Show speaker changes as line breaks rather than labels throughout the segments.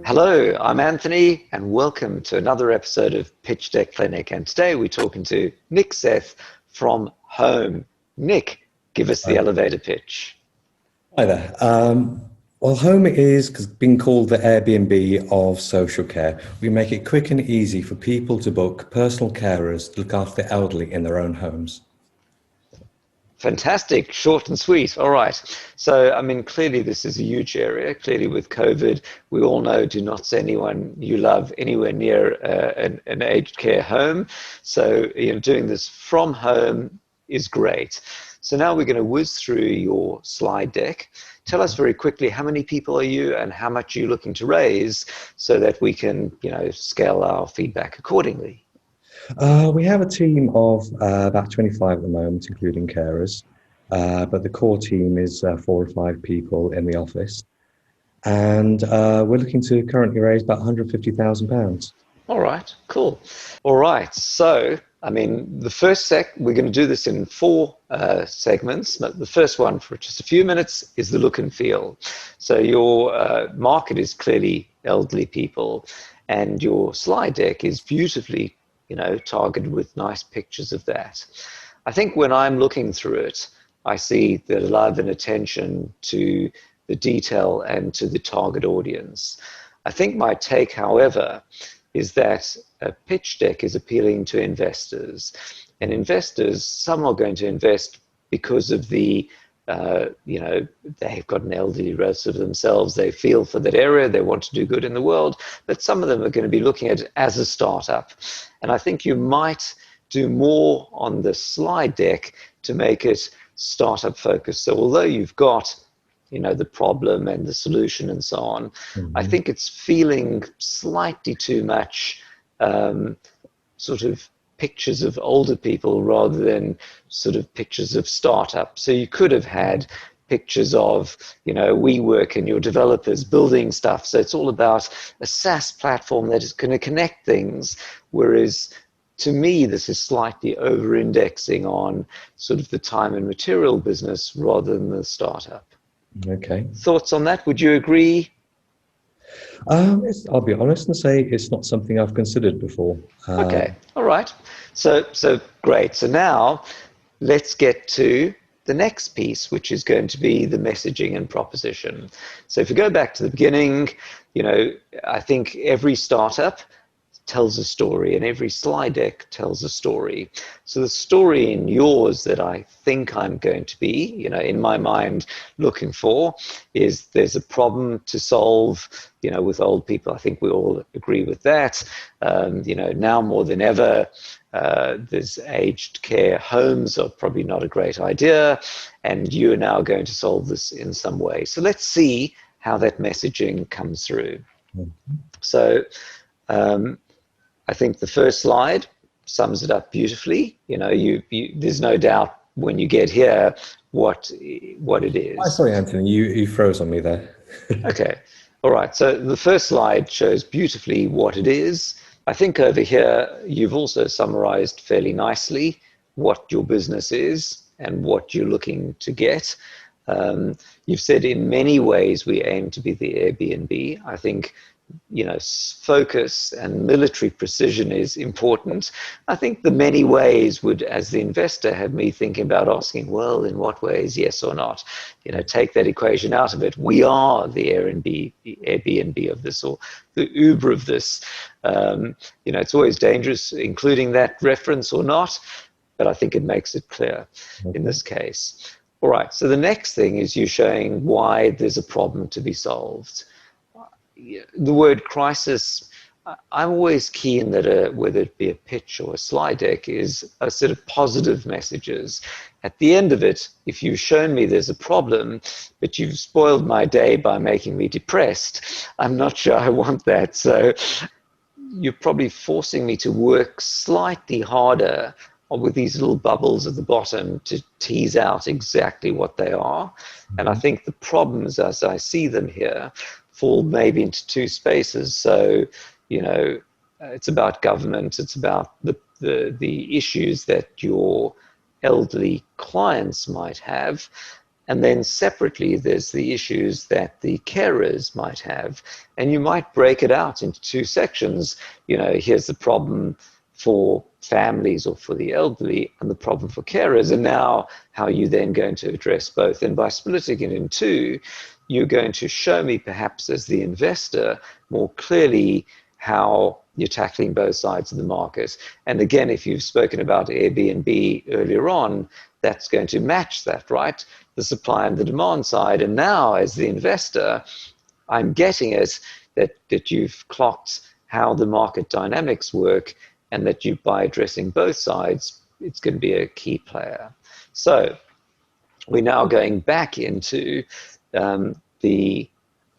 Hello, I'm Anthony, and welcome to another episode of Pitch Deck Clinic. And today we're talking to Nick Seth from Holm. Nick, give us the elevator pitch.
Hi there. Well, Home is being called the Airbnb of social care. We make it quick and easy for people to book personal carers to look after the elderly in their own homes.
Fantastic, short and sweet. All right. So, clearly this is a huge area. Clearly with COVID, we all know do not send anyone you love anywhere near an aged care home. So, doing this from home is great. So now we're going to whiz through your slide deck. Tell us very quickly, how many people are you and how much are you looking to raise so that we can, scale our feedback accordingly?
We have a team of about 25 at the moment, including carers. But the core team is 4 or 5 people in the office. And we're looking to currently raise about £150,000.
All right, cool. All right, so, the first we're going to do this in 4 segments. But the first one for just a few minutes is the look and feel. So your market is clearly elderly people, and your slide deck is beautifully, targeted with nice pictures of that. I think when I'm looking through it, I see the love and attention to the detail and to the target audience. I think my take, however, is that a pitch deck is appealing to investors. And investors, some are going to invest because of the, they've got an elderly relative themselves, they feel for that area, they want to do good in the world, but some of them are going to be looking at it as a startup. And I think you might do more on the slide deck to make it startup focused. So although you've got the problem and the solution and so on, I think it's feeling slightly too much sort of pictures of older people rather than sort of pictures of startups. So you could have had pictures of, WeWork and your developers building stuff. So it's all about a SaaS platform that is going to connect things. Whereas to me, this is slightly over-indexing on sort of the time and material business rather than the startup.
Okay.
Thoughts on that? Would you agree?
I'll be honest and say it's not something I've considered before.
Okay, all right. So great. So now let's get to the next piece, which is going to be the messaging and proposition. So if you go back to the beginning, I think every startup tells a story and every slide deck tells a story. So the story in yours that I think I'm going to be, in my mind looking for is there's a problem to solve, with old people. I think we all agree with that. Now more than ever, there's aged care homes are probably not a great idea, and you're now going to solve this in some way. So let's see how that messaging comes through. So, I think the first slide sums it up beautifully. There's no doubt when you get here what it is.
Oh, sorry, Anthony, you froze on me there.
Okay, all right. So the first slide shows beautifully what it is. I think over here you've also summarized fairly nicely what your business is and what you're looking to get. You've said in many ways we aim to be the Airbnb. I think focus and military precision is important. I think the many ways would, as the investor, have me thinking about asking, well, in what ways, yes or not? Take that equation out of it. We are the Airbnb of this, or the Uber of this. It's always dangerous including that reference or not, but I think it makes it clear in this case. All right, so the next thing is you showing why there's a problem to be solved. The word crisis, I'm always keen that whether it be a pitch or a slide deck, is a set of positive messages. At the end of it, if you've shown me there's a problem, but you've spoiled my day by making me depressed, I'm not sure I want that. So you're probably forcing me to work slightly harder with these little bubbles at the bottom to tease out exactly what they are. And I think the problems, as I see them here, fall maybe into 2 spaces. So, it's about government, it's about the issues that your elderly clients might have. And then separately, there's the issues that the carers might have. And you might break it out into two sections. You know, here's the problem for families or for the elderly and the problem for carers. And now how are you then going to address both? And by splitting it in two, you're going to show me perhaps as the investor more clearly how you're tackling both sides of the market. And again, if you've spoken about Airbnb earlier on, that's going to match that, right? The supply and the demand side. And now as the investor, I'm getting it that you've clocked how the market dynamics work, and that you, by addressing both sides, it's going to be a key player. So we're now going back into the,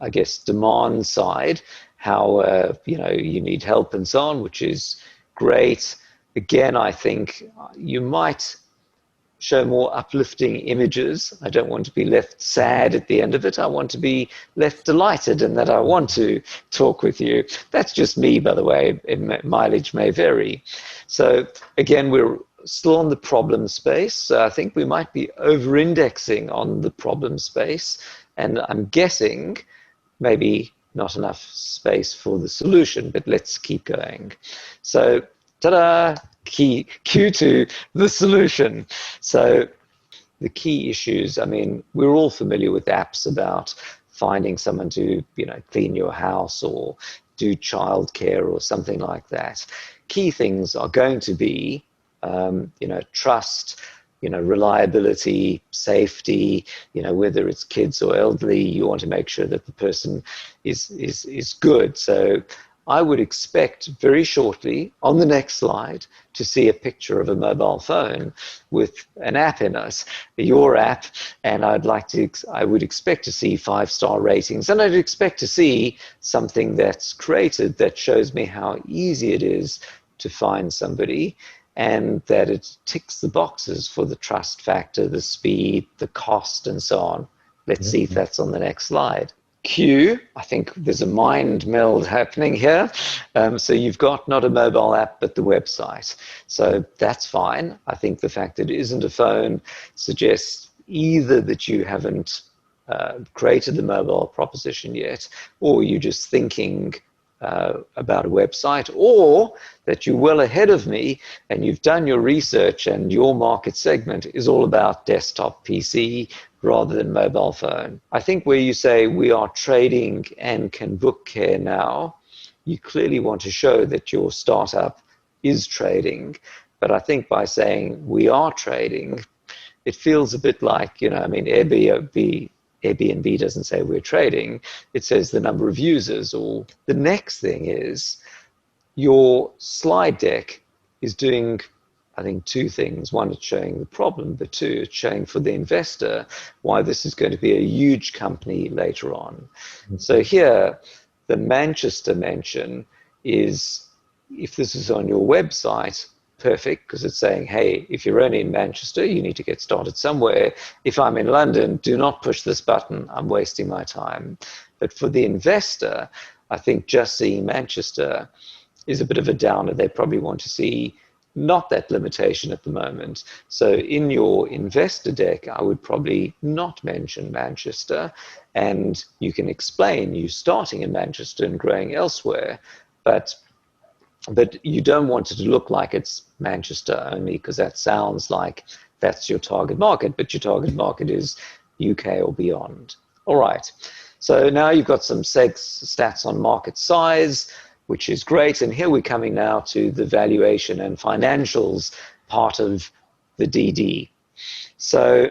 I guess, demand side, how you know, you need help and so on, which is great. Again, I think you might show more uplifting images. I don't want to be left sad at the end of it. I want to be left delighted and that I want to talk with you. That's just me, by the way. Mileage may vary. So again, we're still on the problem space. So I think we might be over-indexing on the problem space. And I'm guessing maybe not enough space for the solution, but let's keep going. So, ta-da! Cue to the solution. So the key issues, I mean, we're all familiar with apps about finding someone to, you know, clean your house or do childcare or something like that. Key things are going to be, you know, trust, you know, reliability, safety, you know, whether it's kids or elderly, you want to make sure that the person is good. So I would expect very shortly on the next slide to see a picture of a mobile phone with an app in it, your app, and I would expect to see 5-star ratings, and I'd expect to see something that's created that shows me how easy it is to find somebody, and that it ticks the boxes for the trust factor, the speed, the cost, and so on. Let's see if that's on the next slide. Q, I think there's a mind meld happening here. So you've got not a mobile app, but the website. So that's fine. I think the fact that it isn't a phone suggests either that you haven't created the mobile proposition yet, or you're just thinking about a website, or that you're well ahead of me and you've done your research and your market segment is all about desktop PC rather than mobile phone. I think where you say we are trading and can book care now, you clearly want to show that your startup is trading. But I think by saying we are trading, it feels a bit like, you know, I mean, Airbnb doesn't say we're trading, it says the number of users. Or the next thing is your slide deck is doing, I think, two things. One, it's showing the problem, but two, it's showing for the investor why this is going to be a huge company later on. So here, the Manchester mention is, if this is on your website, perfect, because it's saying, hey, if you're only in Manchester, you need to get started somewhere. If I'm in London, do not push this button. I'm wasting my time. But for the investor, I think just seeing Manchester is a bit of a downer. They probably want to see not that limitation at the moment. So in your investor deck, I would probably not mention Manchester, and you can explain you starting in Manchester and growing elsewhere, but you don't want it to look like it's Manchester only, because that sounds like that's your target market, but your target market is UK or beyond. All right, so now you've got some stats on market size, which is great. And here we're coming now to the valuation and financials part of the DD. So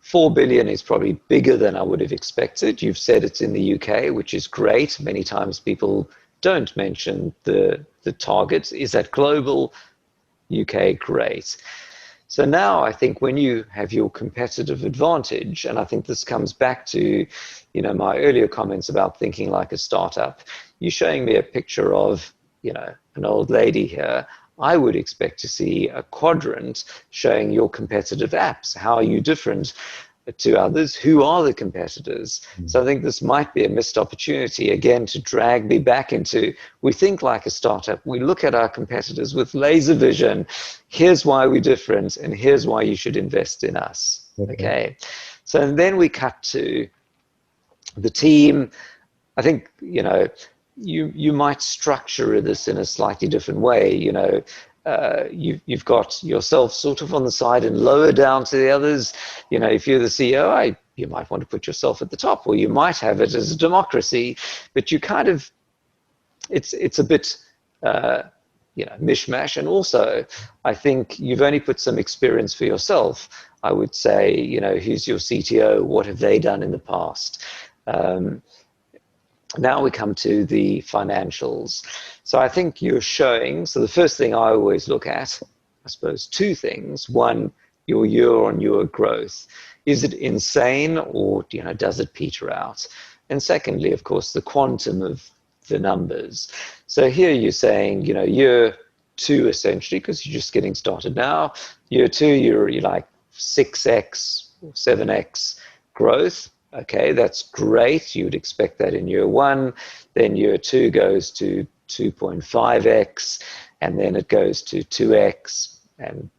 4 billion is probably bigger than I would have expected. You've said it's in the UK, which is great. Many times people don't mention the target. Is that global? UK, great. So now I think when you have your competitive advantage, and I think this comes back to, you know, my earlier comments about thinking like a startup, you're showing me a picture of, you know, an old lady here. I would expect to see a quadrant showing your competitive apps. How are you different? to others, who are the competitors? So I think this might be a missed opportunity, again, to drag me back into, we think like a startup, we look at our competitors with laser vision, here's why we're different, and here's why you should invest in us. Okay. So then we cut to the team. I think, you might structure this in a slightly different way. You've got yourself sort of on the side and lower down to the others. If you're the CEO, you might want to put yourself at the top, or you might have it as a democracy, but you kind of, it's a bit, mishmash. And also, I think you've only put some experience for yourself. I would say, who's your CTO? What have they done in the past? Now we come to the financials. So I think you're showing, so the first thing I always look at, I suppose, two things. One, your year-on-year growth. Is it insane, or does it peter out? And secondly, of course, the quantum of the numbers. So here you're saying, year two, essentially, because you're just getting started now. Year two, you're like 6x or 7x growth. Okay, that's great. You would expect that in year one. Then year two goes to 2.5x, and then it goes to 2x, and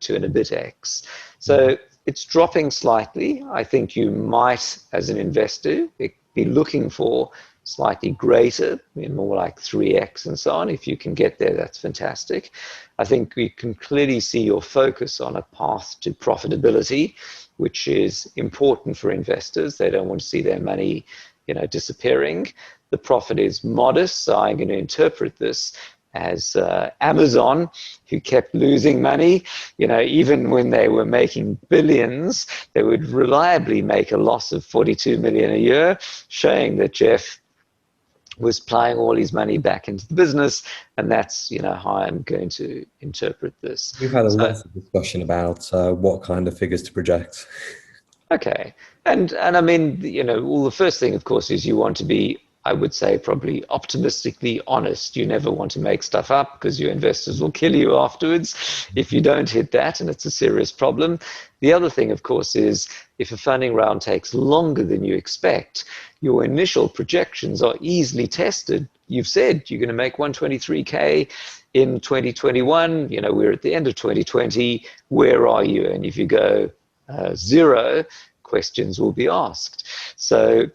2 and a bit x. So it's dropping slightly. I think you might, as an investor, be looking for slightly greater, more like 3x and so on. If you can get there, that's fantastic. I think we can clearly see your focus on a path to profitability, which is important for investors. They don't want to see their money, disappearing. The profit is modest, so I'm going to interpret this as Amazon, who kept losing money. Even when they were making billions, they would reliably make a loss of 42 million a year, showing that Jeff was playing all his money back into the business, and that's how I'm going to interpret this.
We've had a lot of discussion about what kind of figures to project.
Okay, and I mean, well, the first thing, of course, is you want to be, I would say, probably optimistically honest. You never want to make stuff up, because your investors will kill you afterwards if you don't hit that, and it's a serious problem. The other thing, of course, is if a funding round takes longer than you expect, your initial projections are easily tested. You've said you're going to make 123K in 2021. We're at the end of 2020. Where are you? And if you go zero, questions will be asked. So,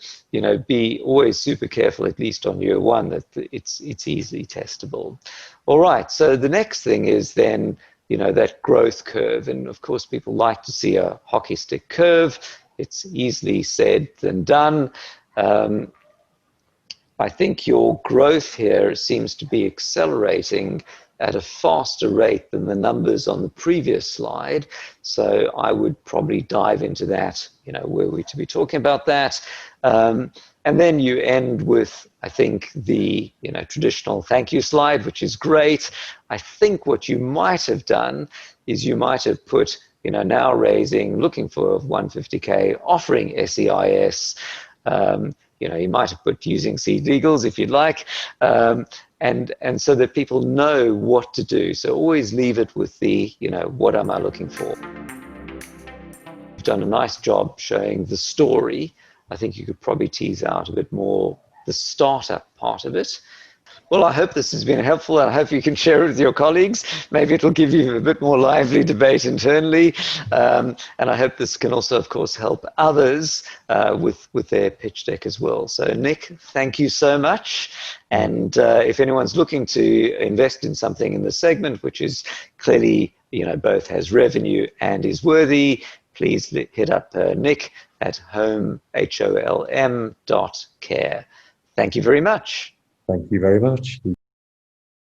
be always super careful, at least on year one, that it's easily testable. All right, so the next thing is then, that growth curve. And of course, people like to see a hockey stick curve. It's easily said than done. I think your growth here seems to be accelerating at a faster rate than the numbers on the previous slide. So I would probably dive into that, were we to be talking about that. And then you end with, I think, the traditional thank you slide, which is great. I think what you might have done is you might have put, now raising, looking for 150K, offering SEIS. You might have put using SeedLegals if you'd like. And so that people know what to do. So always leave it with the, what am I looking for? You've done a nice job showing the story. I think you could probably tease out a bit more the startup part of it. Well, I hope this has been helpful, and I hope you can share it with your colleagues. Maybe it'll give you a bit more lively debate internally. And I hope this can also, of course, help others with their pitch deck as well. So, Nick, thank you so much. And if anyone's looking to invest in something in the segment, which is clearly, both has revenue and is worthy, please hit up Nick at Holm, HOLM.care. Thank you very much.
Thank you very much.